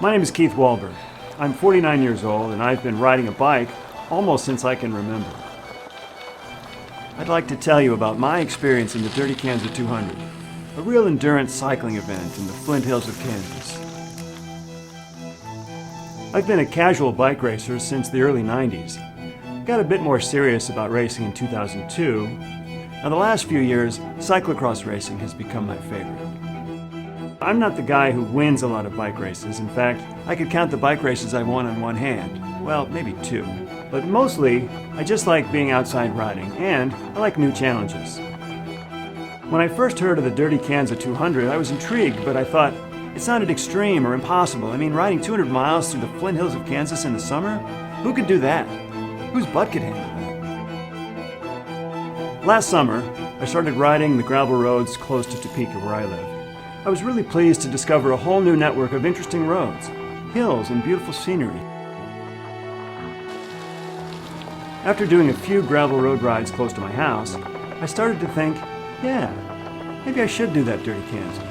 My name is Keith Wahlberg. I'm 49 years old and I've been riding a bike almost since I can remember. I'd like to tell you about my experience in the Dirty Kanza 200, a real endurance cycling event in the Flint Hills of Kansas. I've been a casual bike racer since the early 90s. Got a bit more serious about racing in 2002. Now the last few years, cyclocross racing has become my favorite. I'm not the guy who wins a lot of bike races. In fact, I could count the bike races I've won on one hand. Well, maybe two. But mostly, I just like being outside riding, and I like new challenges. When I first heard of the Dirty Kanza 200, I was intrigued, but I thought, it sounded extreme or impossible. I mean, riding 200 miles through the Flint Hills of Kansas in the summer? Who could do that? Whose butt could handle that? Last summer, I started riding the gravel roads close to Topeka, where I live. I was really pleased to discover a whole new network of interesting roads, hills, and beautiful scenery. After doing a few gravel road rides close to my house, I started to think, yeah, maybe I should do that Dirty Kanza.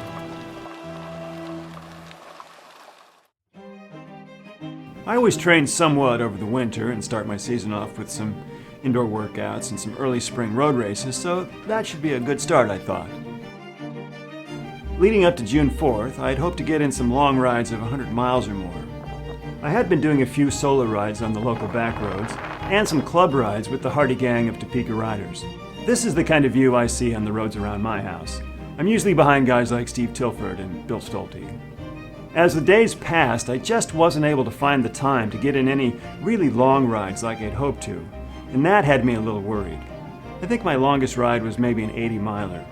I always train somewhat over the winter and start my season off with some indoor workouts and some early spring road races, so that should be a good start, I thought. Leading up to June 4th, I had hoped to get in some long rides of 100 miles or more. I had been doing a few solo rides on the local back roads and some club rides with the hardy gang of Topeka riders. This is the kind of view I see on the roads around my house. I'm usually behind guys like Steve Tilford and Bill Stolte. As the days passed, I just wasn't able to find the time to get in any really long rides like I'd hoped to, and that had me a little worried. I think my longest ride was maybe an 80-miler.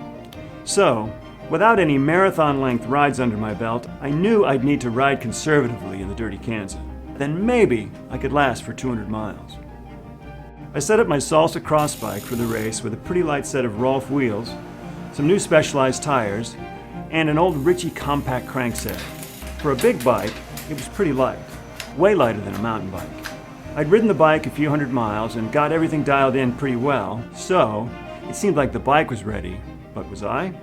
So, without any marathon-length rides under my belt, I knew I'd need to ride conservatively in the Dirty Kanza. Then maybe I could last for 200 miles. I set up my Salsa cross bike for the race with a pretty light set of Rolf wheels, some new Specialized tires, and an old Ritchie compact crankset. For a big bike, it was pretty light, way lighter than a mountain bike. I'd ridden the bike a few hundred miles and got everything dialed in pretty well, so it seemed like the bike was ready, but was I?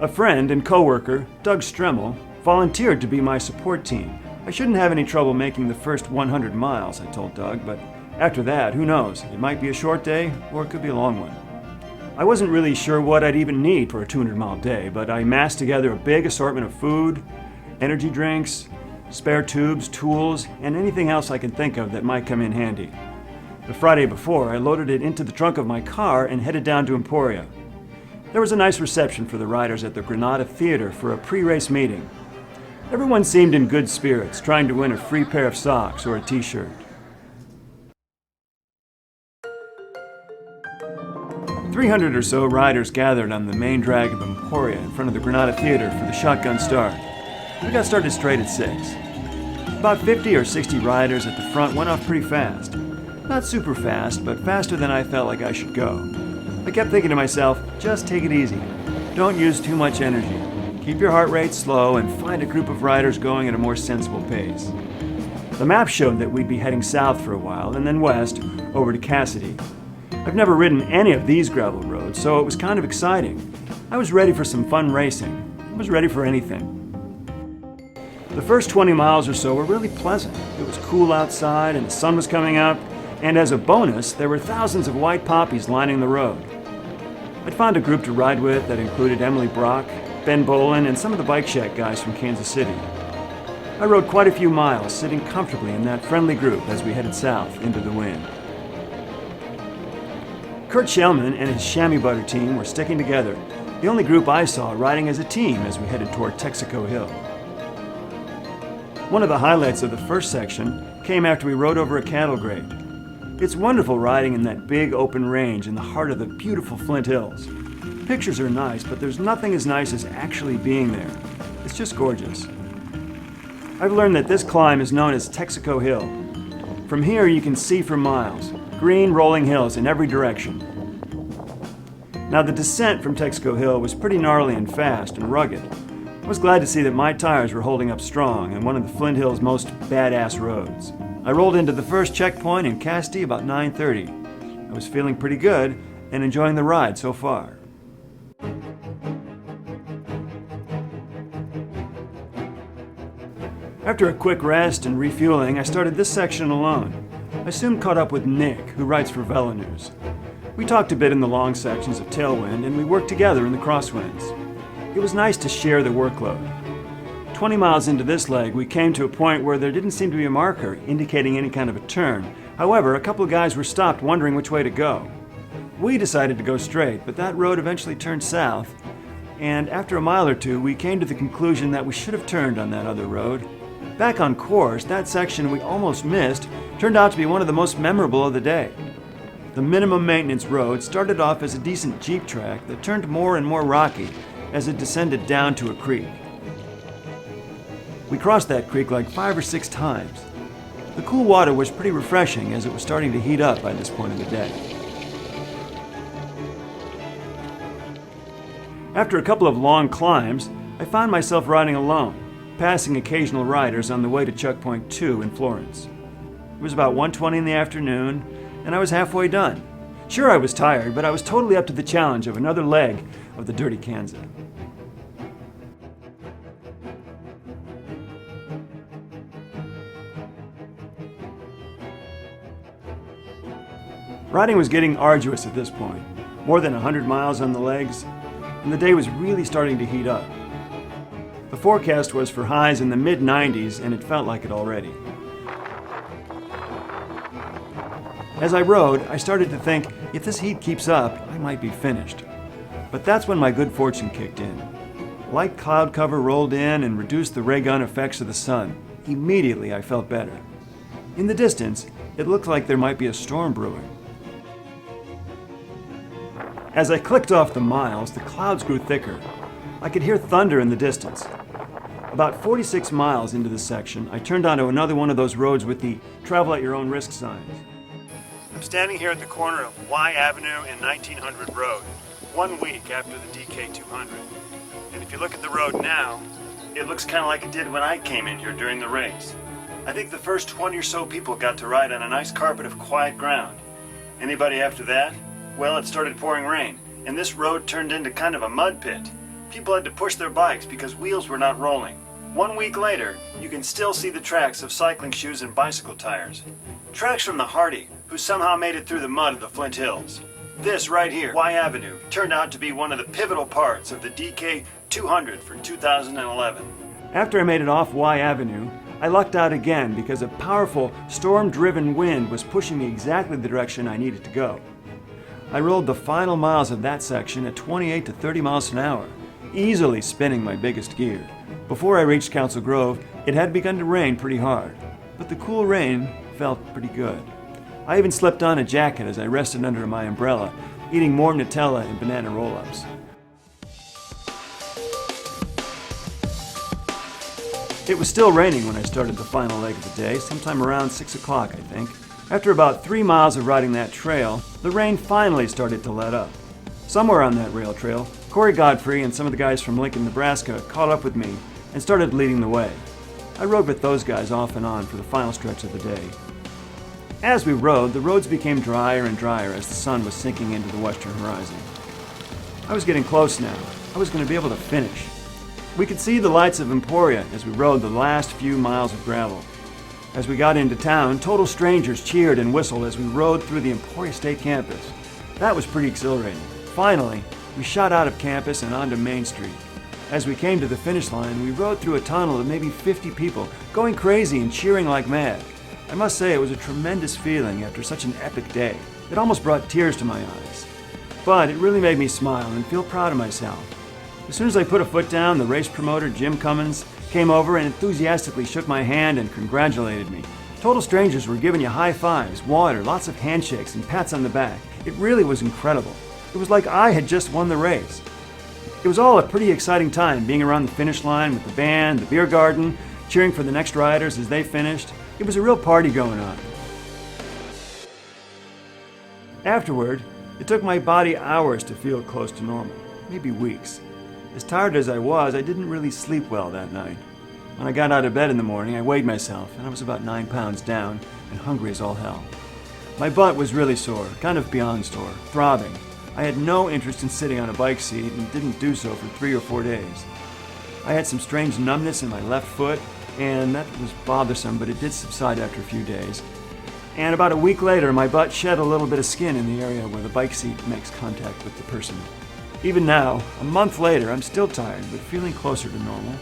A friend and co-worker, Doug Stremmel, volunteered to be my support team. I shouldn't have any trouble making the first 100 miles, I told Doug, but after that, who knows? It might be a short day, or it could be a long one. I wasn't really sure what I'd even need for a 200-mile day, but I massed together a big assortment of food, energy drinks, spare tubes, tools, and anything else I could think of that might come in handy. The Friday before, I loaded it into the trunk of my car and headed down to Emporia. There was a nice reception for the riders at the Granada Theater for a pre-race meeting. Everyone seemed in good spirits, trying to win a free pair of socks or a t-shirt. 300 or so riders gathered on the main drag of Emporia in front of the Granada Theater for the shotgun start. We got started straight at 6. About 50 or 60 riders at the front went off pretty fast. Not super fast, but faster than I felt like I should go. I kept thinking to myself, just take it easy. Don't use too much energy. Keep your heart rate slow and find a group of riders going at a more sensible pace. The map showed that we'd be heading south for a while and then west over to Cassidy. I've never ridden any of these gravel roads, so it was kind of exciting. I was ready for some fun racing. I was ready for anything. The first 20 miles or so were really pleasant. It was cool outside and the sun was coming up, and as a bonus, there were thousands of white poppies lining the road. I'd found a group to ride with that included Emily Brock, Ben Bolin, and some of the Bike Shack guys from Kansas City. I rode quite a few miles, sitting comfortably in that friendly group as we headed south into the wind. Kurt Shellman and his chamois butter team were sticking together, the only group I saw riding as a team as we headed toward Texaco Hill. One of the highlights of the first section came after we rode over a cattle grade. It's wonderful riding in that big open range in the heart of the beautiful Flint Hills. Pictures are nice, but there's nothing as nice as actually being there. It's just gorgeous. I've learned that this climb is known as Texaco Hill. From here you can see for miles, green rolling hills in every direction. Now the descent from Texaco Hill was pretty gnarly and fast and rugged. I was glad to see that my tires were holding up strong on one of the Flint Hills' most badass roads. I rolled into the first checkpoint in Cassidy about 9:30. I was feeling pretty good and enjoying the ride so far. After a quick rest and refueling, I started this section alone. I soon caught up with Nick, who writes for Velo News. We talked a bit in the long sections of tailwind, and we worked together in the crosswinds. It was nice to share the workload. 20 miles into this leg, we came to a point where there didn't seem to be a marker indicating any kind of a turn. However, a couple of guys were stopped wondering which way to go. We decided to go straight, but that road eventually turned south, and after a mile or two, we came to the conclusion that we should have turned on that other road. Back on course, that section we almost missed turned out to be one of the most memorable of the day. The minimum maintenance road started off as a decent jeep track that turned more and more rocky as it descended down to a creek. We crossed that creek like 5 or 6 times. The cool water was pretty refreshing as it was starting to heat up by this point of the day. After a couple of long climbs, I found myself riding alone, passing occasional riders on the way to Checkpoint 2 in Florence. It was about 1:20 in the afternoon, and I was halfway done. Sure, I was tired, but I was totally up to the challenge of another leg of the Dirty Kanza. Riding was getting arduous at this point, more than 100 miles on the legs, and the day was really starting to heat up. The forecast was for highs in the mid-90s, and it felt like it already. As I rode, I started to think, if this heat keeps up, I might be finished. But that's when my good fortune kicked in. Light cloud cover rolled in and reduced the ray gun effects of the sun. Immediately, I felt better. In the distance, it looked like there might be a storm brewing. As I clicked off the miles, the clouds grew thicker. I could hear thunder in the distance. About 46 miles into the section, I turned onto another one of those roads with the travel at your own risk signs. I'm standing here at the corner of Y Avenue and 1900 Road, 1 week after the DK200. And if you look at the road now, it looks kind of like it did when I came in here during the race. I think the first 20 or so people got to ride on a nice carpet of quiet ground. Anybody after that? Well, it started pouring rain, and this road turned into kind of a mud pit. People had to push their bikes because wheels were not rolling. 1 week later, you can still see the tracks of cycling shoes and bicycle tires. Tracks from the Hardy, who somehow made it through the mud of the Flint Hills. This right here, Y Avenue, turned out to be one of the pivotal parts of the DK200 for 2011. After I made it off Y Avenue, I lucked out again because a powerful, storm-driven wind was pushing me exactly the direction I needed to go. I rolled the final miles of that section at 28 to 30 miles an hour, easily spinning my biggest gear. Before I reached Council Grove, it had begun to rain pretty hard, but the cool rain felt pretty good. I even slipped on a jacket as I rested under my umbrella, eating more Nutella and banana roll-ups. It was still raining when I started the final leg of the day, sometime around 6 o'clock, I think. After about 3 miles of riding that trail, the rain finally started to let up. Somewhere on that rail trail, Corey Godfrey and some of the guys from Lincoln, Nebraska caught up with me and started leading the way. I rode with those guys off and on for the final stretch of the day. As we rode, the roads became drier and drier as the sun was sinking into the western horizon. I was getting close now. I was going to be able to finish. We could see the lights of Emporia as we rode the last few miles of gravel. As we got into town, total strangers cheered and whistled as we rode through the Emporia State campus. That was pretty exhilarating. Finally, we shot out of campus and onto Main Street. As we came to the finish line, we rode through a tunnel of maybe 50 people, going crazy and cheering like mad. I must say it was a tremendous feeling after such an epic day. It almost brought tears to my eyes. But it really made me smile and feel proud of myself. As soon as I put a foot down, the race promoter, Jim Cummins, came over and enthusiastically shook my hand and congratulated me. Total strangers were giving you high fives, water, lots of handshakes, and pats on the back. It really was incredible. It was like I had just won the race. It was all a pretty exciting time, being around the finish line with the band, the beer garden, cheering for the next riders as they finished. It was a real party going on. Afterward, it took my body hours to feel close to normal, maybe weeks. As tired as I was, I didn't really sleep well that night. When I got out of bed in the morning, I weighed myself, and I was about 9 pounds down and hungry as all hell. My butt was really sore, kind of beyond sore, throbbing. I had no interest in sitting on a bike seat and didn't do so for 3 or 4 days. I had some strange numbness in my left foot, and that was bothersome, but it did subside after a few days. And about a week later, my butt shed a little bit of skin in the area where the bike seat makes contact with the person. Even now, a month later, I'm still tired, but feeling closer to normal.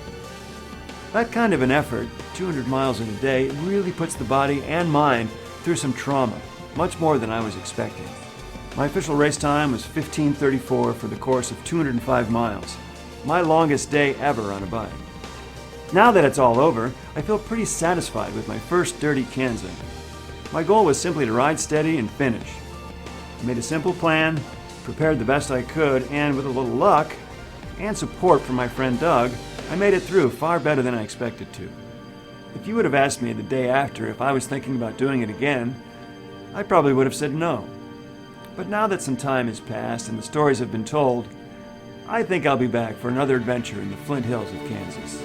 That kind of an effort, 200 miles in a day, really puts the body and mind through some trauma, much more than I was expecting. My official race time was 15:34 for the course of 205 miles, my longest day ever on a bike. Now that it's all over, I feel pretty satisfied with my first Dirty Kanza. My goal was simply to ride steady and finish. I made a simple plan, prepared the best I could, and with a little luck and support from my friend Doug, I made it through far better than I expected to. If you would have asked me the day after if I was thinking about doing it again, I probably would have said no. But now that some time has passed and the stories have been told, I think I'll be back for another adventure in the Flint Hills of Kansas.